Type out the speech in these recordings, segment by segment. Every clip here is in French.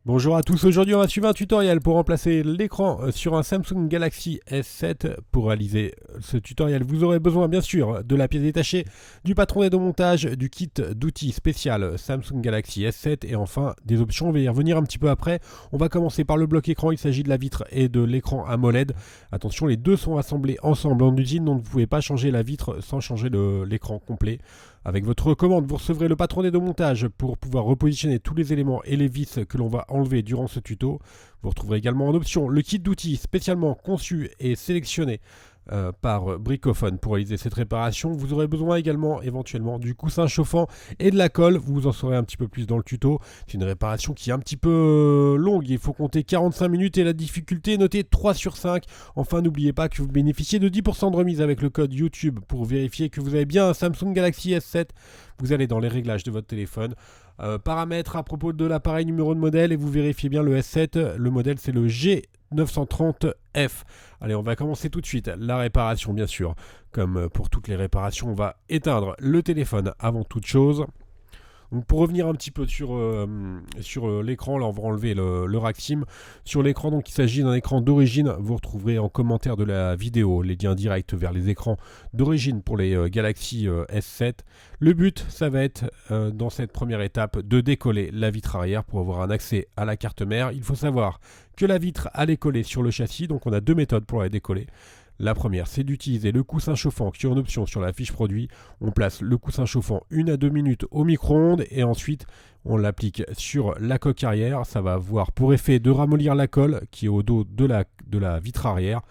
Bonjour à tous, aujourd'hui on va suivre un tutoriel pour remplacer l'écran sur un Samsung Galaxy S7. Pour réaliser ce tutoriel, vous aurez besoin bien sûr de la pièce détachée, du patron d'aide au montage, du kit d'outils spécial Samsung Galaxy S7 et enfin des options. On va y revenir un petit peu après. On va commencer par le bloc écran, il s'agit de la vitre et de l'écran AMOLED. Attention, les deux sont assemblés ensemble en usine, donc vous ne pouvez pas changer la vitre sans changer l'écran complet. Avec votre commande, vous recevrez le patron d'aide au montage pour pouvoir repositionner tous les éléments et les vis que l'on va enlever durant ce tuto. Vous retrouverez également en option le kit d'outils spécialement conçu et sélectionné par Bricophone pour réaliser cette réparation. Vous aurez besoin également éventuellement du coussin chauffant et de la colle. Vous en saurez un petit peu plus dans le tuto. C'est une réparation qui est un petit peu longue. Il faut compter 45 minutes et la difficulté est notée 3 sur 5. Enfin, n'oubliez pas que vous bénéficiez de 10% de remise avec le code YouTube pour vérifier que vous avez bien un Samsung Galaxy S7. Vous allez dans les réglages de votre téléphone. Paramètres à propos de l'appareil, numéro de modèle et vous vérifiez bien le S7. Le modèle c'est le G930F. Allez, on va commencer tout de suite la réparation bien sûr. Comme pour toutes les réparations, on va éteindre le téléphone avant toute chose. Donc pour revenir un petit peu sur l'écran, là on va enlever le rack SIM. Sur l'écran, donc il s'agit d'un écran d'origine. Vous retrouverez en commentaire de la vidéo les liens directs vers les écrans d'origine pour les Galaxy S7. Le but, ça va être dans cette première étape de décoller la vitre arrière pour avoir un accès à la carte mère. Il faut savoir que la vitre elle est collée sur le châssis, donc on a deux méthodes pour la décoller. La première, c'est d'utiliser le coussin chauffant qui est en option sur la fiche produit. On place le coussin chauffant 1 à 2 minutes au micro-ondes et ensuite on l'applique sur la coque arrière. Ça va avoir pour effet de ramollir la colle qui est au dos de la vitre arrière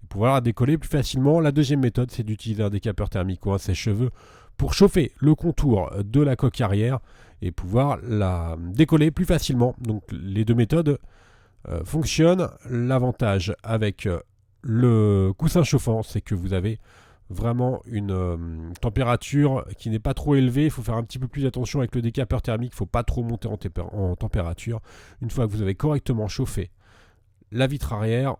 et pouvoir la décoller plus facilement. La deuxième méthode, c'est d'utiliser un décapeur thermique ou un sèche-cheveux pour chauffer le contour de la coque arrière et pouvoir la décoller plus facilement. Donc les deux méthodes fonctionnent. L'avantage avec le coussin chauffant, c'est que vous avez vraiment une température qui n'est pas trop élevée. Il faut faire un petit peu plus attention avec le décapeur thermique. Il ne faut pas trop monter en température. Une fois que vous avez correctement chauffé la vitre arrière,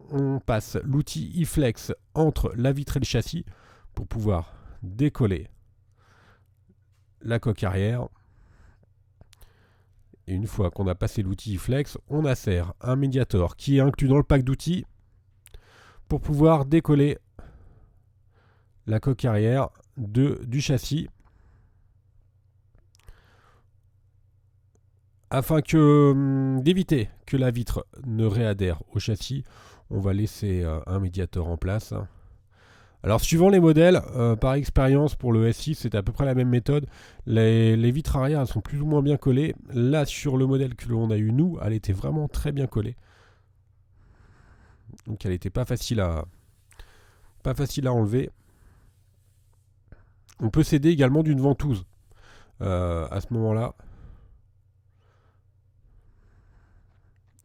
on passe l'outil iFlex entre la vitre et le châssis pour pouvoir décoller la coque arrière. Et une fois qu'on a passé l'outil iFlex, on insère un médiator qui est inclus dans le pack d'outils pour pouvoir décoller la coque arrière du châssis afin d'éviter que la vitre ne réadhère au châssis. On va laisser un médiator en place. Alors suivant les modèles, par expérience pour le S6 c'est à peu près la même méthode. Les vitres arrière elles sont plus ou moins bien collées. Là sur le modèle que l'on a eu nous, elle était vraiment très bien collée. Donc elle n'était pas facile à enlever. On peut s'aider également d'une ventouse à ce moment-là.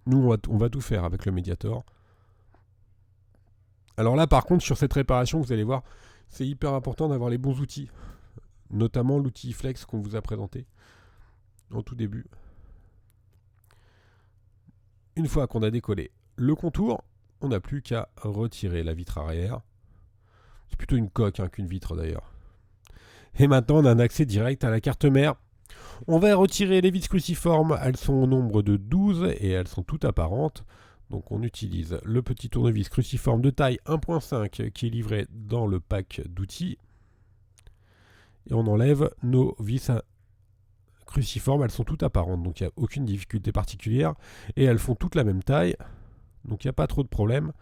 Nous, on va tout faire avec le médiator. Alors là, par contre, sur cette réparation, vous allez voir, c'est hyper important d'avoir les bons outils. Notamment l'outil Flex qu'on vous a présenté en tout début. Une fois qu'on a décollé le contour, on n'a plus qu'à retirer la vitre arrière. C'est plutôt une coque qu'une vitre d'ailleurs. Et maintenant, on a un accès direct à la carte mère. On va retirer les vis cruciformes, elles sont au nombre de 12 et elles sont toutes apparentes. Donc on utilise le petit tournevis cruciforme de taille 1.5 qui est livré dans le pack d'outils. Et on enlève nos vis cruciformes, elles sont toutes apparentes, donc il n'y a aucune difficulté particulière. Et elles font toutes la même taille, donc il n'y a pas trop de problème,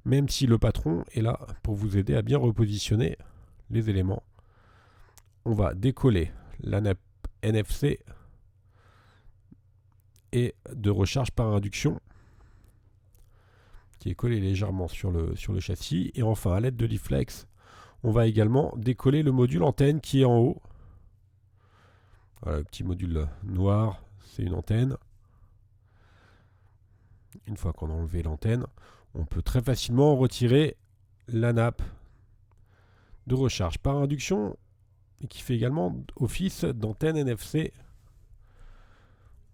même si le patron est là pour vous aider à bien repositionner les éléments. On va décoller la nappe NFC et de recharge par induction qui est collé légèrement sur le châssis. Et enfin, à l'aide de l'iFlex, on va également décoller le module antenne qui est en haut. Voilà, le petit module noir, c'est une antenne. Une fois qu'on a enlevé l'antenne, on peut très facilement retirer la nappe de recharge par induction et qui fait également office d'antenne NFC.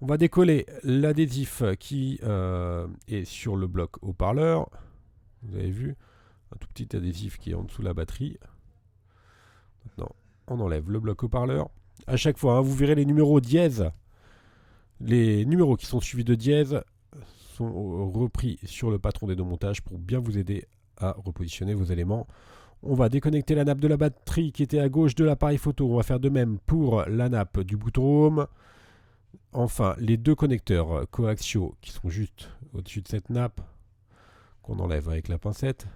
On va décoller l'adhésif qui est sur le bloc haut-parleur. Vous avez vu, un tout petit adhésif qui est en dessous de la batterie. Maintenant, on enlève le bloc haut-parleur. À chaque fois, vous verrez les numéros dièse Les numéros qui sont suivis de dièse sont repris sur le patron des deux montages pour bien vous aider à repositionner vos éléments. On va déconnecter la nappe de la batterie qui était à gauche de l'appareil photo. On va faire de même pour la nappe du bouton Home. Enfin, les deux connecteurs coaxiaux qui sont juste au-dessus de cette nappe, qu'on enlève avec la pincette.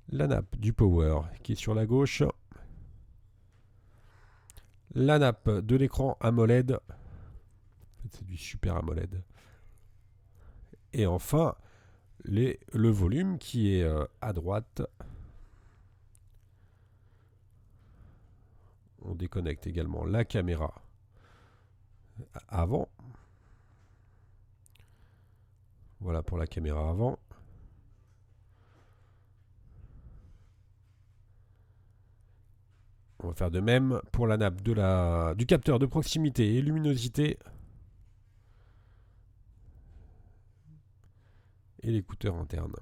La nappe du Power qui est sur la gauche. La nappe de l'écran AMOLED. En fait, c'est du Super AMOLED. Et enfin, le volume qui est à droite. On déconnecte également la caméra avant. Voilà pour la caméra avant. On va faire de même pour la nappe du capteur de proximité et luminosité. Et l'écouteur interne.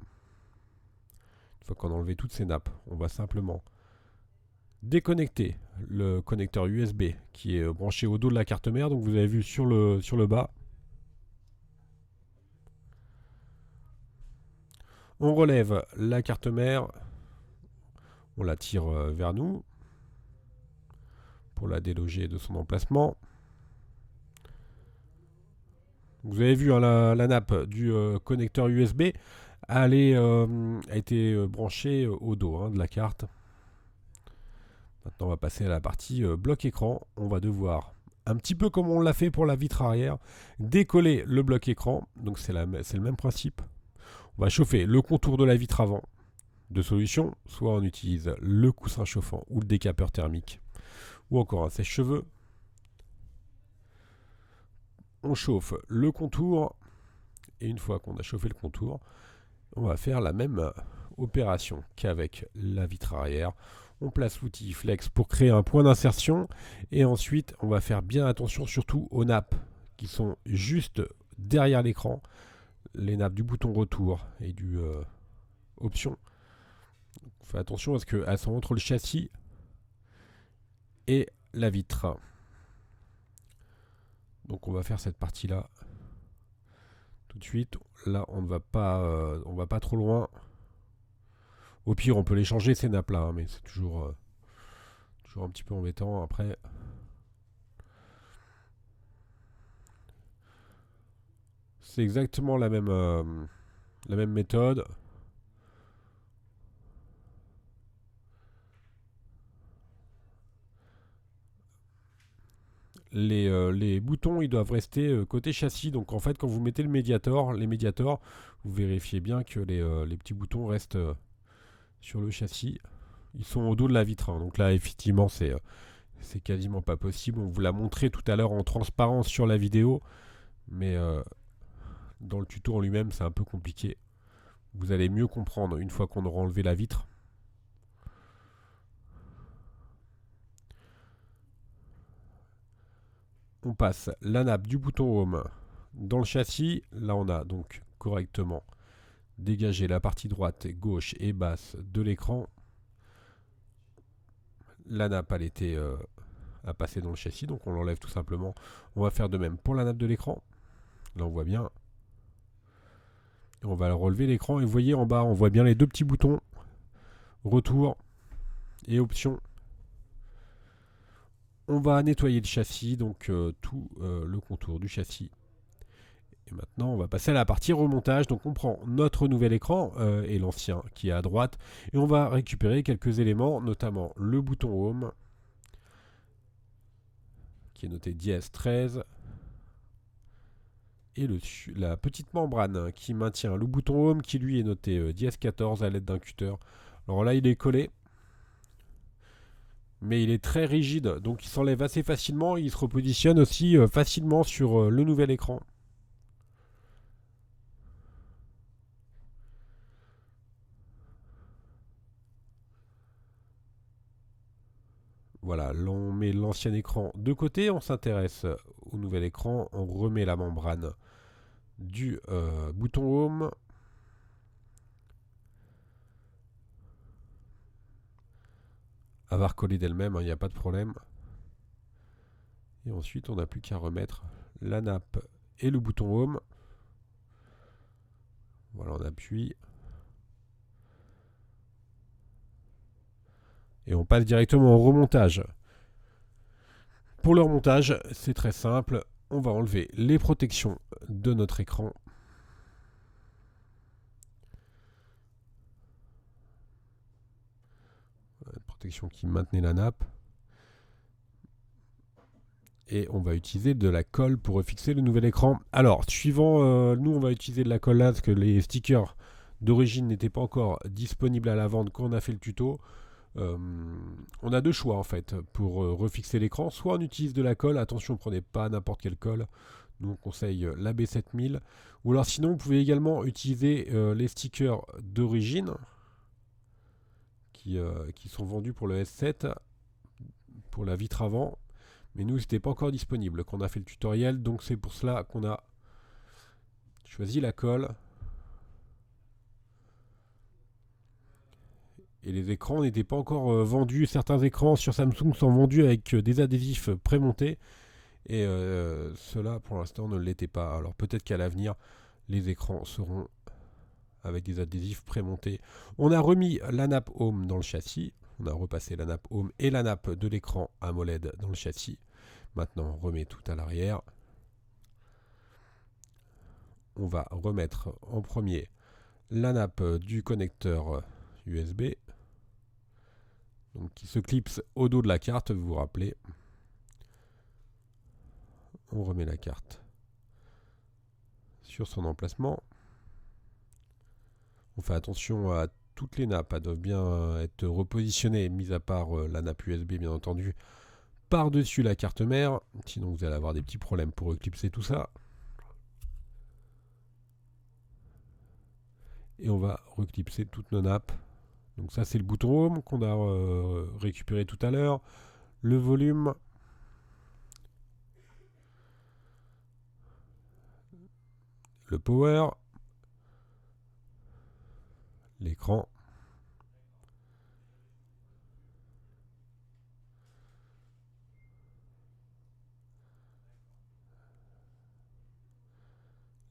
Une fois qu'on a enlevé toutes ces nappes, on va simplement déconnecter le connecteur USB qui est branché au dos de la carte mère. Donc vous avez vu sur le bas. On relève la carte mère. On la tire vers nous pour la déloger de son emplacement. Vous avez vu hein, la nappe du connecteur USB, a été branchée au dos hein, de la carte. Maintenant, on va passer à la partie bloc écran. On va devoir, un petit peu comme on l'a fait pour la vitre arrière, décoller le bloc écran. Donc c'est le même principe. On va chauffer le contour de la vitre avant. Deux solutions, soit on utilise le coussin chauffant ou le décapeur thermique, ou encore un sèche-cheveux. On chauffe le contour, et une fois qu'on a chauffé le contour, on va faire la même opération qu'avec la vitre arrière. On place l'outil Flex pour créer un point d'insertion, et ensuite on va faire bien attention surtout aux nappes qui sont juste derrière l'écran, les nappes du bouton retour et du option. On fait attention à ce qu'elles sont entre le châssis et la vitre. Donc on va faire cette partie là tout de suite. Là on ne va pas trop loin. Au pire on peut les changer ces nappes là hein, mais c'est toujours un petit peu embêtant après. C'est exactement la même méthode. Les boutons ils doivent rester côté châssis. Donc en fait quand vous mettez les médiators, vous vérifiez bien que les petits boutons restent sur le châssis. Ils sont au dos de la vitre. Hein. Donc là effectivement c'est quasiment pas possible. On vous l'a montré tout à l'heure en transparence sur la vidéo. Mais dans le tuto en lui-même c'est un peu compliqué. Vous allez mieux comprendre une fois qu'on aura enlevé la vitre. On passe la nappe du bouton Home dans le châssis. Là on a donc correctement dégagé la partie droite, gauche et basse de l'écran. La nappe elle était à passer dans le châssis, donc on l'enlève tout simplement. On va faire de même pour la nappe de l'écran. Là on voit bien. Et on va relever l'écran et vous voyez en bas on voit bien les deux petits boutons retour et option. On va nettoyer le châssis, donc tout le contour du châssis. Et maintenant, on va passer à la partie remontage. Donc, on prend notre nouvel écran et l'ancien qui est à droite. Et on va récupérer quelques éléments, notamment le bouton Home, qui est noté dièse 13. Et la petite membrane qui maintient le bouton Home, qui lui est noté dièse 14 à l'aide d'un cutter. Alors là, il est collé. Mais il est très rigide, donc il s'enlève assez facilement. Il se repositionne aussi facilement sur le nouvel écran. Voilà, on met l'ancien écran de côté, on s'intéresse au nouvel écran, on remet la membrane du bouton Home. Elle va recoller d'elle-même, il n'y a pas de problème. Et ensuite, on n'a plus qu'à remettre la nappe et le bouton Home. Voilà, on appuie. Et on passe directement au remontage. Pour le remontage, c'est très simple. On va enlever les protections de notre écran. Protection qui maintenait la nappe. Et on va utiliser de la colle pour refixer le nouvel écran. Alors, suivant, nous on va utiliser de la colle là parce que les stickers d'origine n'étaient pas encore disponibles à la vente quand on a fait le tuto. On a deux choix en fait pour refixer l'écran. Soit on utilise de la colle, attention, prenez pas n'importe quelle colle. Nous on conseille la B7000. Ou alors sinon, vous pouvez également utiliser les stickers d'origine qui sont vendus pour le S7, pour la vitre avant. Mais nous, c'était pas encore disponible quand on a fait le tutoriel, donc c'est pour cela qu'on a choisi la colle. Et les écrans n'étaient pas encore vendus. Certains écrans sur Samsung sont vendus avec des adhésifs prémontés. Et ceux-là, pour l'instant, ne l'étaient pas. Alors peut-être qu'à l'avenir, les écrans seront avec des adhésifs prémontés. On a remis la nappe Home dans le châssis. On a repassé la nappe Home et la nappe de l'écran AMOLED dans le châssis. Maintenant, on remet tout à l'arrière. On va remettre en premier la nappe du connecteur USB. Donc, qui se clipse au dos de la carte, vous vous rappelez. On remet la carte sur son emplacement. On fait attention à toutes les nappes, elles doivent bien être repositionnées, mis à part la nappe USB bien entendu, par-dessus la carte mère, sinon vous allez avoir des petits problèmes pour éclipser tout ça. Et on va reclipser toutes nos nappes. Donc ça c'est le bouton Home qu'on a récupéré tout à l'heure. Le volume. Le power. L'écran.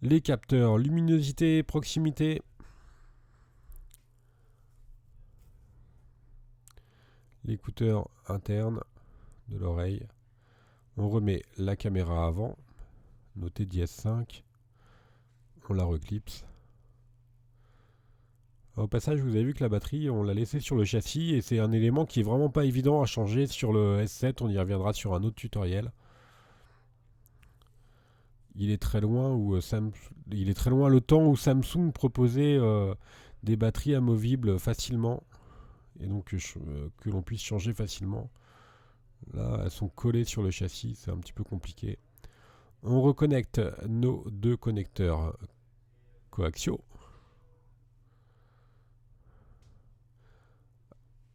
Les capteurs luminosité, proximité. L'écouteur interne de l'oreille. On remet la caméra avant, notée DS5. On la reclipse. Au passage, vous avez vu que la batterie, on l'a laissée sur le châssis et c'est un élément qui est vraiment pas évident à changer sur le S7. On y reviendra sur un autre tutoriel. Il est très loin le temps où Samsung proposait des batteries amovibles facilement et donc que l'on puisse changer facilement. Là, elles sont collées sur le châssis, c'est un petit peu compliqué. On reconnecte nos deux connecteurs coaxiaux.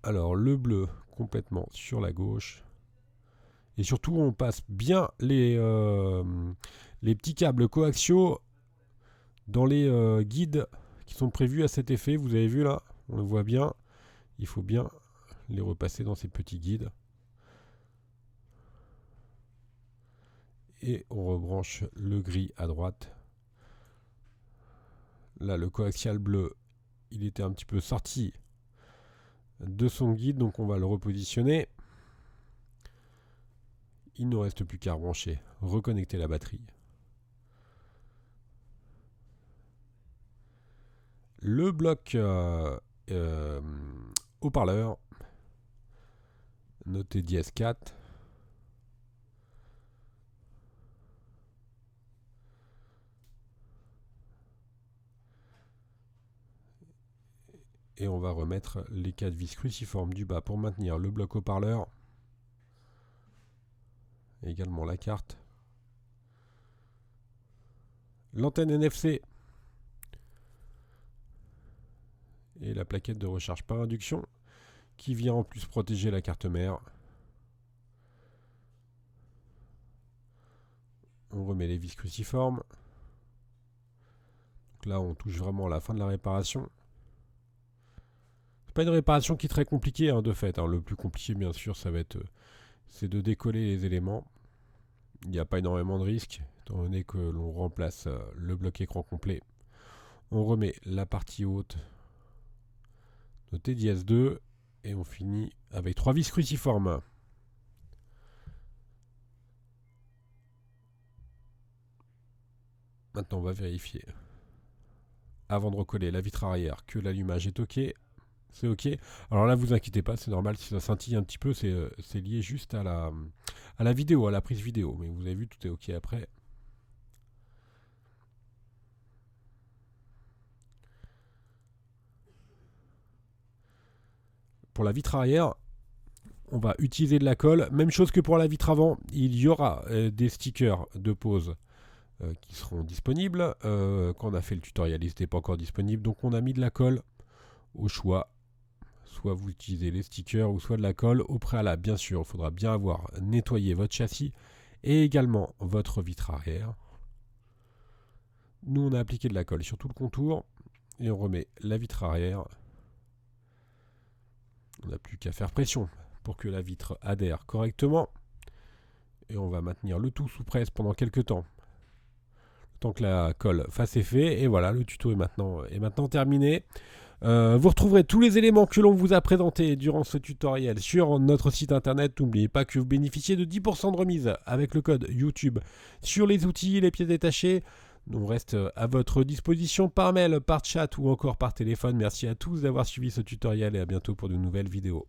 Alors le bleu complètement sur la gauche. Et surtout on passe bien les petits câbles coaxiaux dans les guides qui sont prévus à cet effet. Vous avez vu là, on le voit bien. Il faut bien les repasser dans ces petits guides. Et on rebranche le gris à droite. Là le coaxial bleu, il était un petit peu sorti de son guide, donc on va le repositionner. Il ne reste plus qu'à rebrancher, reconnecter la batterie. Le bloc haut-parleur, noté DS4. Et on va remettre les 4 vis cruciformes du bas pour maintenir le bloc haut-parleur. Également la carte. L'antenne NFC. Et la plaquette de recharge par induction qui vient en plus protéger la carte mère. On remet les vis cruciformes. Donc là on touche vraiment à la fin de la réparation. C'est pas une réparation qui est très compliquée de fait. Le plus compliqué bien sûr ça va être c'est de décoller les éléments. Il n'y a pas énormément de risques, étant donné que l'on remplace le bloc écran complet. On remet la partie haute de T10S2 et on finit avec 3 vis cruciformes. Maintenant, on va vérifier, avant de recoller la vitre arrière, que l'allumage est OK. C'est OK. Alors là, vous inquiétez pas, c'est normal si ça scintille un petit peu, c'est lié juste à la vidéo, à la prise vidéo. Mais vous avez vu, tout est OK après. Pour la vitre arrière, on va utiliser de la colle. Même chose que pour la vitre avant, il y aura des stickers de pose qui seront disponibles. Quand on a fait le tutoriel, ils n'étaient pas encore disponibles. Donc on a mis de la colle au choix. Soit vous utilisez les stickers ou soit de la colle. Au préalable, bien sûr, il faudra bien avoir nettoyé votre châssis et également votre vitre arrière. Nous, on a appliqué de la colle sur tout le contour et on remet la vitre arrière. On n'a plus qu'à faire pression pour que la vitre adhère correctement. Et on va maintenir le tout sous presse pendant quelques temps. Le temps que la colle fasse effet. Et voilà, le tuto est maintenant terminé. Vous retrouverez tous les éléments que l'on vous a présentés durant ce tutoriel sur notre site internet. N'oubliez pas que vous bénéficiez de 10% de remise avec le code YouTube sur les outils et les pièces détachées. On reste à votre disposition par mail, par chat ou encore par téléphone. Merci à tous d'avoir suivi ce tutoriel et à bientôt pour de nouvelles vidéos.